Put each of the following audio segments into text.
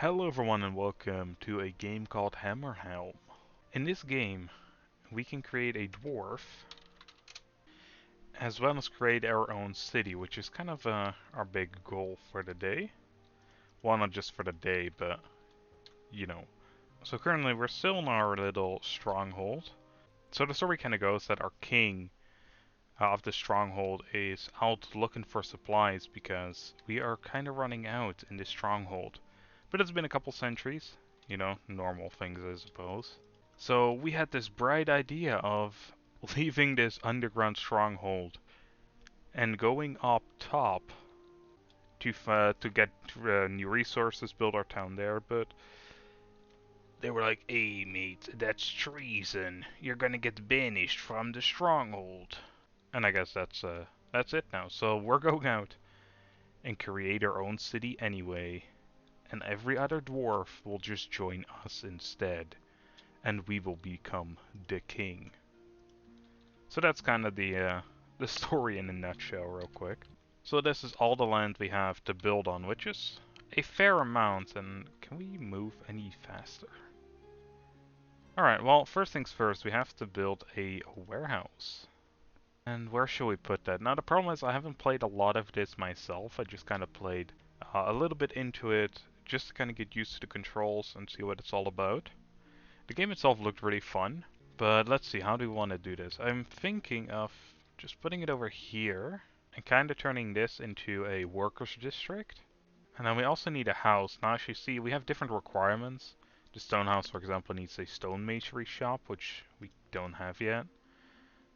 Hello everyone and welcome to a game called HammerHelm. In this game, we can create a dwarf, as well as create our own city, which is kind of our big goal for the day. Well, not just for the day, but, you know. So currently we're still in our little stronghold. So the story kind of goes that our king of the stronghold is out looking for supplies because we are kind of running out in this stronghold. But it's been a couple centuries, normal things I suppose. So we had this bright idea of leaving this underground stronghold and going up top to get new resources, build our town there. But they were like, "Hey mate, that's treason. You're gonna get banished from the stronghold." And I guess that's it now. So we're going out and create our own city anyway, and every other dwarf will just join us instead, and we will become the king. So that's kind of the story in a nutshell, real quick. So this is all the land we have to build on, which is a fair amount. And can we move any faster? Alright, well, first things first, we have to build a warehouse. And where should we put that? Now the problem is I haven't played a lot of this myself. I just kind of played a little bit into it, just to kind of get used to the controls and see what it's all about. The game itself looked really fun. But let's see, how do we want to do this? I'm thinking of just putting it over here and kind of turning this into a workers district. And then we also need a house. Now as you see, we have different requirements. The stone house, for example, needs a stone masonry shop, which we don't have yet.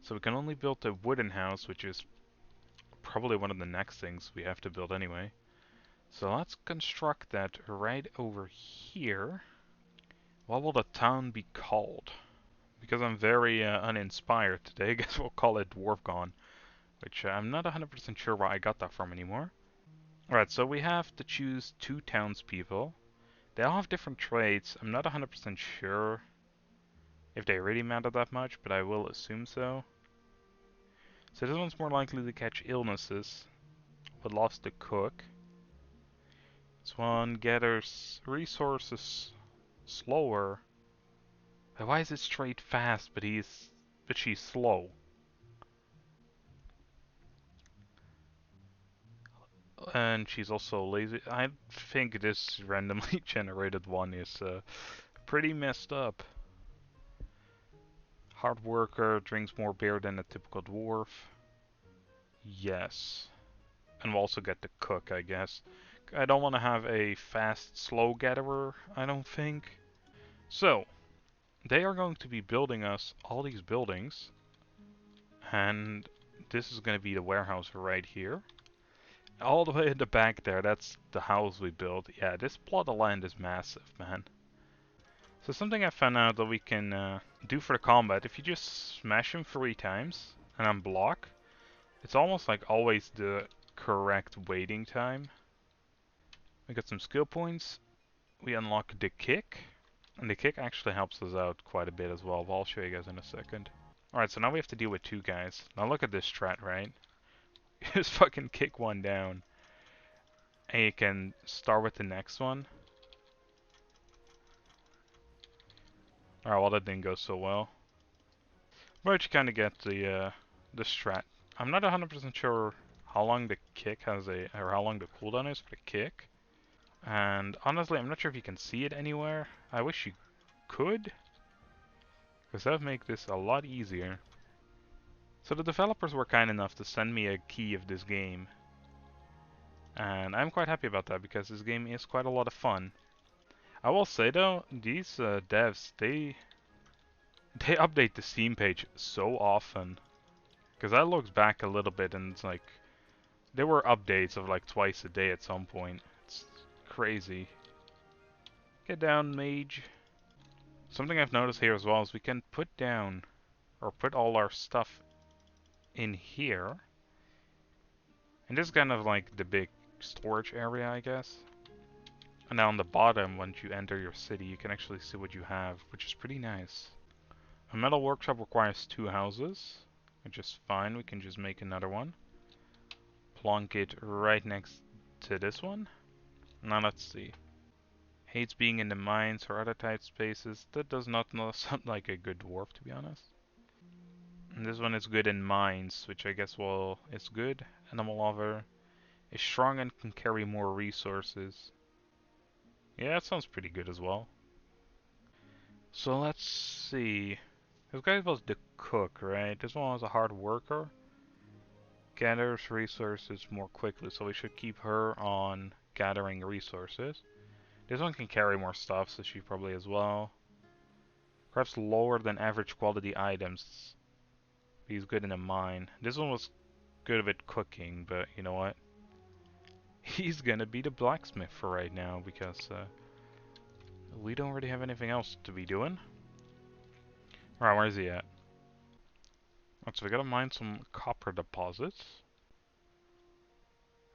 So we can only build a wooden house, which is probably one of the next things we have to build anyway. So let's construct that right over here. What will the town be called? Because I'm very uninspired today, I guess we'll call it Dwarven, which I'm not 100% sure where I got that from anymore. Alright, so we have to choose two townspeople. They all have different traits. I'm not 100% sure if they really matter that much, but I will assume so. So this one's more likely to catch illnesses, but loves to cook. This one gathers resources slower. Why is this trait fast, but she's slow? And she's also lazy. I think this randomly generated one is pretty messed up. Hard worker, drinks more beer than a typical dwarf. Yes. And we'll also get the cook, I guess. I don't want to have a fast, slow gatherer, I don't think. So, they are going to be building us all these buildings. And this is going to be the warehouse right here. All the way in the back there, that's the house we built. Yeah, this plot of land is massive, man. So something I found out that we can do for the combat, if you just smash him 3 times and then block, it's almost like always the correct waiting time. We got some skill points. We unlock the kick. And the kick actually helps us out quite a bit as well, but I'll show you guys in a second. Alright, so now we have to deal with 2 guys. Now look at this strat, right? Just fucking kick one down. And you can start with the next one. Alright, well that didn't go so well. But you kind of get the strat. I'm not 100% sure how long the kick has or how long the cooldown is for the kick. And honestly, I'm not sure if you can see it anywhere. I wish you could, because that would make this a lot easier. So the developers were kind enough to send me a key of this game. And I'm quite happy about that, because this game is quite a lot of fun. I will say though, these devs, they update the Steam page so often. Because I looked back a little bit and it's like, there were updates of like twice a day at some point. It's crazy. Get down, mage. Something I've noticed here as well is we can put down, or put all our stuff in here. And this is kind of like the big storage area, I guess. And now on the bottom, once you enter your city, you can actually see what you have, which is pretty nice. A metal workshop requires 2 houses, which is fine. We can just make another one. Plonk it right next to this one. Now let's see. Hates being in the mines or other tight spaces. That does not sound like a good dwarf, to be honest. And this one is good in mines, which I guess, well, is good. Animal lover. Is strong and can carry more resources. Yeah, that sounds pretty good as well. So let's see. This guy was the cook, right? This one was a hard worker. Gathers resources more quickly, so we should keep her on gathering resources. This one can carry more stuff, so she probably as well. Perhaps lower than average quality items. He's good in a mine. This one was good at cooking, but you know what? He's gonna be the blacksmith for right now, because we don't really have anything else to be doing. Alright, where is he at? So we gotta mine some copper deposits.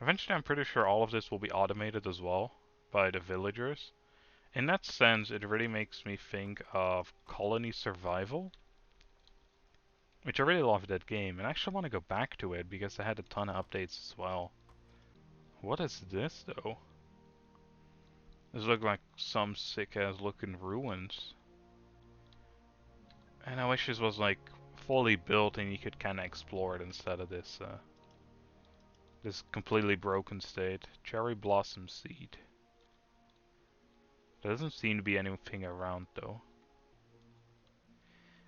Eventually I'm pretty sure all of this will be automated as well by the villagers. In that sense, it really makes me think of Colony Survival, which I really love that game, and I actually want to go back to it because I had a ton of updates as well. What is this though? This looks like some sick ass looking ruins. And I wish this was like fully built and you could kinda explore it instead of this completely broken state. Cherry blossom seed. There doesn't seem to be anything around though.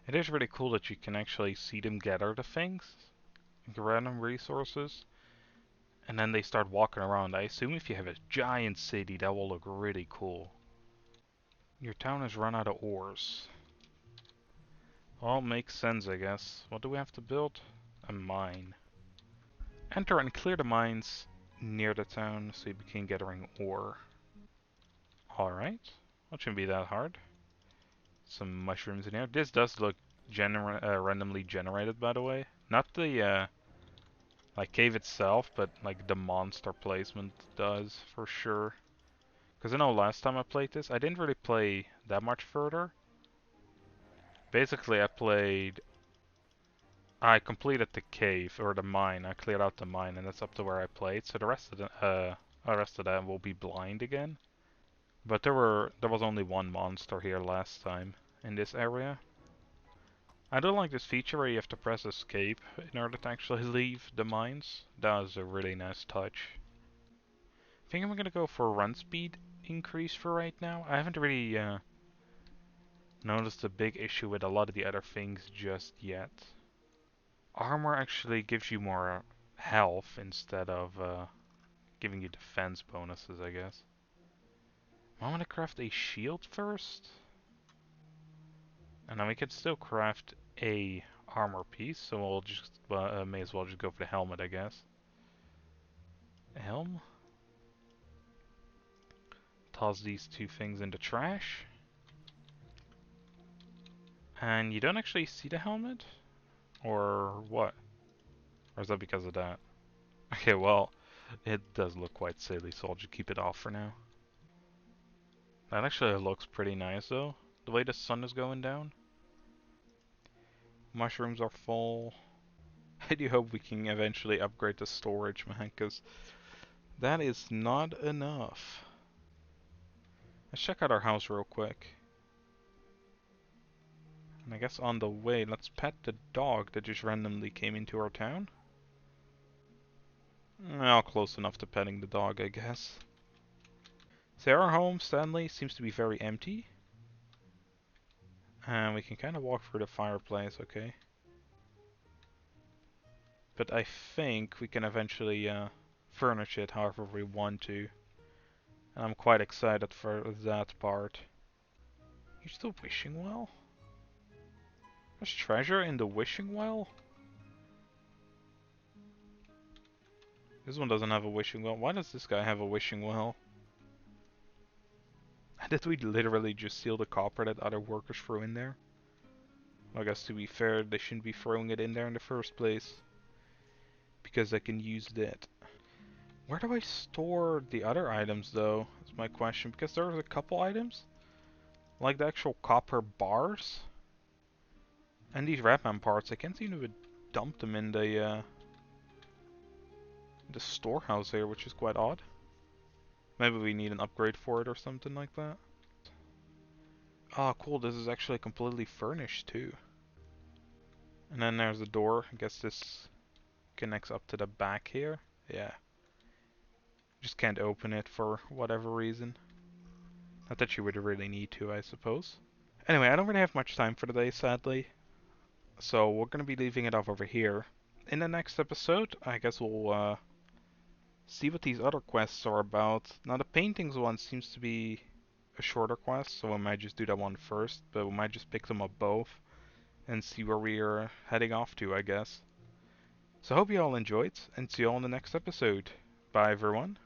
It is really cool that you can actually see them gather the things, random resources, and then they start walking around. I assume if you have a giant city, that will look really cool. Your town has run out of ores. Well, makes sense, I guess. What do we have to build? A mine. Enter and clear the mines near the town so you begin gathering ore. Alright. That shouldn't be that hard. Some mushrooms in here. This does look randomly generated, by the way. Not the like cave itself, but like the monster placement does for sure. Because I know last time I played this, I didn't really play that much further. Basically, I completed the cave or the mine. I cleared out the mine, and that's up to where I played. So the rest of that will be blind again. But there was only one monster here last time in this area. I do like this feature where you have to press escape in order to actually leave the mines. That is a really nice touch. I think I'm gonna go for run speed increase for right now. I haven't really noticed a big issue with a lot of the other things just yet. Armor actually gives you more health instead of giving you defense bonuses, I guess. I want to craft a shield first. And then we could still craft a armor piece, so we'll just may as well just go for the helmet, I guess. Helm. Toss these two things in the trash. And you don't actually see the helmet? Or what? Or is that because of that? Okay, well, it does look quite silly, so I'll just keep it off for now. That actually looks pretty nice, though. The way the sun is going down. Mushrooms are full. I do hope we can eventually upgrade the storage, man, because that is not enough. Let's check out our house real quick. And I guess on the way, let's pet the dog that just randomly came into our town. Well, close enough to petting the dog, I guess. So our home, Stanley, seems to be very empty. And we can kind of walk through the fireplace, okay. But I think we can eventually furnish it however we want to. And I'm quite excited for that part. You still wishing well? There's treasure in the wishing well? This one doesn't have a wishing well. Why does this guy have a wishing well? Did we literally just steal the copper that other workers threw in there? I guess to be fair, they shouldn't be throwing it in there in the first place. Because I can use that. Where do I store the other items though? That's my question. Because there's a couple items. Like the actual copper bars. And these Ratman parts. I can't seem to dump them in the storehouse here, which is quite odd. Maybe we need an upgrade for it or something like that. Oh, cool. This is actually completely furnished too. And then there's a door. I guess this connects up to the back here. Yeah. Just can't open it for whatever reason. Not that you would really need to, I suppose. Anyway, I don't really have much time for today, sadly. So we're going to be leaving it off over here. In the next episode, I guess we'll see what these other quests are about. Now the paintings one seems to be a shorter quest, so we might just do that one first, but we might just pick them up both and see where we are heading off to, I guess. So I hope you all enjoyed, and see you all in the next episode. Bye everyone.